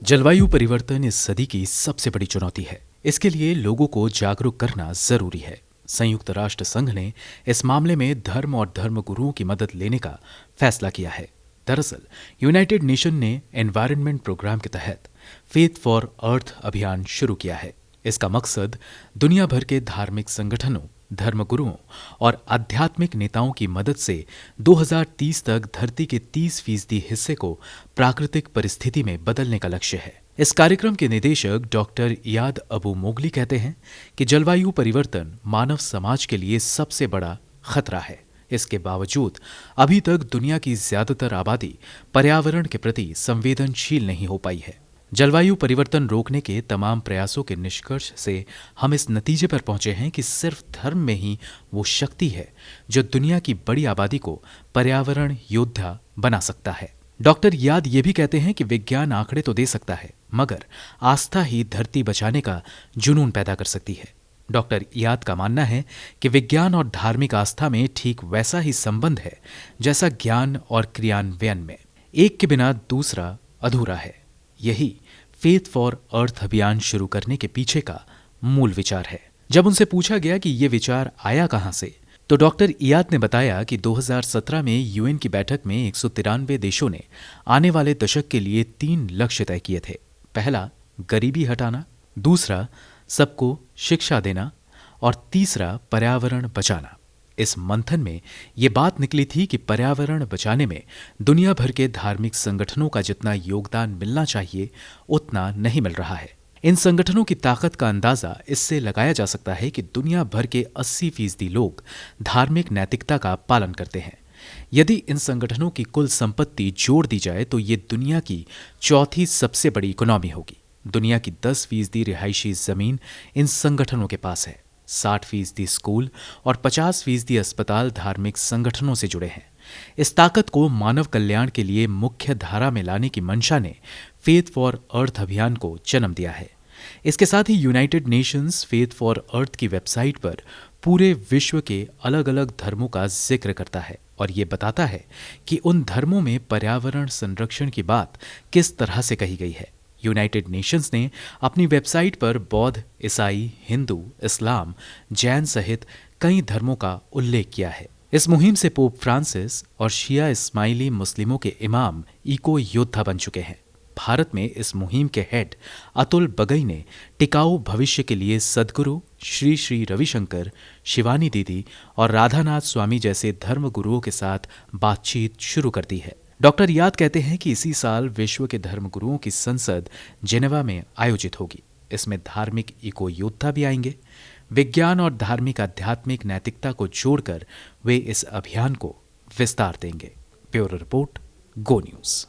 जलवायु परिवर्तन इस सदी की सबसे बड़ी चुनौती है। इसके लिए लोगों को जागरूक करना जरूरी है। संयुक्त राष्ट्र संघ ने इस मामले में धर्म और धर्मगुरुओं की मदद लेने का फैसला किया है। दरअसल यूनाइटेड नेशन ने एनवायरनमेंट प्रोग्राम के तहत फेथ फॉर अर्थ अभियान शुरू किया है। इसका मकसद दुनिया भर के धार्मिक संगठनों, धर्मगुरुओं और आध्यात्मिक नेताओं की मदद से 2030 तक धरती के 30% हिस्से को प्राकृतिक परिस्थिति में बदलने का लक्ष्य है। इस कार्यक्रम के निदेशक डॉक्टर इयाद अबू मोगली कहते हैं कि जलवायु परिवर्तन मानव समाज के लिए सबसे बड़ा खतरा है। इसके बावजूद अभी तक दुनिया की ज्यादातर आबादी पर्यावरण के प्रति संवेदनशील नहीं हो पाई है। जलवायु परिवर्तन रोकने के तमाम प्रयासों के निष्कर्ष से हम इस नतीजे पर पहुंचे हैं कि सिर्फ धर्म में ही वो शक्ति है जो दुनिया की बड़ी आबादी को पर्यावरण योद्धा बना सकता है। डॉक्टर याद ये भी कहते हैं कि विज्ञान आंकड़े तो दे सकता है, मगर आस्था ही धरती बचाने का जुनून पैदा कर सकती है। डॉक्टर याद का मानना है कि विज्ञान और धार्मिक आस्था में ठीक वैसा ही संबंध है जैसा ज्ञान और क्रियान्वयन में। एक के बिना दूसरा अधूरा है। यही फेथ फॉर अर्थ अभियान शुरू करने के पीछे का मूल विचार है। जब उनसे पूछा गया कि ये विचार आया कहां से, तो डॉक्टर इयाद ने बताया कि 2017 में यूएन की बैठक में 193 देशों ने आने वाले दशक के लिए 3 लक्ष्य तय किए थे। पहला, गरीबी हटाना, दूसरा, सबको शिक्षा देना और तीसरा, पर्यावरण बचाना। इस मंथन में ये बात निकली थी कि पर्यावरण बचाने में दुनिया भर के धार्मिक संगठनों का जितना योगदान मिलना चाहिए उतना नहीं मिल रहा है। इन संगठनों की ताकत का अंदाजा इससे लगाया जा सकता है कि दुनिया भर के 80% लोग धार्मिक नैतिकता का पालन करते हैं। यदि इन संगठनों की कुल संपत्ति जोड़ दी जाए तो ये दुनिया की चौथी सबसे बड़ी इकोनॉमी होगी। दुनिया की 10% रिहायशी जमीन इन संगठनों के पास है। 60% स्कूल और 50% अस्पताल धार्मिक संगठनों से जुड़े हैं। इस ताकत को मानव कल्याण के लिए मुख्य धारा में लाने की मंशा ने फेथ फॉर अर्थ अभियान को जन्म दिया है। इसके साथ ही United Nations Faith for Earth की वेबसाइट पर पूरे विश्व के अलग अलग धर्मों का जिक्र करता है और ये बताता है कि उन धर्मों में पर्यावरण संरक्षण की बात किस तरह से कही गई है। यूनाइटेड नेशंस ने अपनी वेबसाइट पर बौद्ध, ईसाई, हिंदू, इस्लाम, जैन सहित कई धर्मों का उल्लेख किया है। इस मुहिम से पोप फ्रांसिस और शिया इस्माइली मुस्लिमों के इमाम इको योद्धा बन चुके हैं। भारत में इस मुहिम के हेड अतुल बगई ने टिकाऊ भविष्य के लिए सद्गुरु श्री श्री रविशंकर, शिवानी दीदी और राधानाथ स्वामी जैसे धर्मगुरुओं के साथ बातचीत शुरू कर दी है। डॉक्टर याद कहते हैं कि इसी साल विश्व के धर्मगुरुओं की संसद जेनेवा में आयोजित होगी। इसमें धार्मिक इको योद्धा भी आएंगे। विज्ञान और धार्मिक आध्यात्मिक नैतिकता को जोड़कर वे इस अभियान को विस्तार देंगे। ब्यूरो रिपोर्ट, गो न्यूज।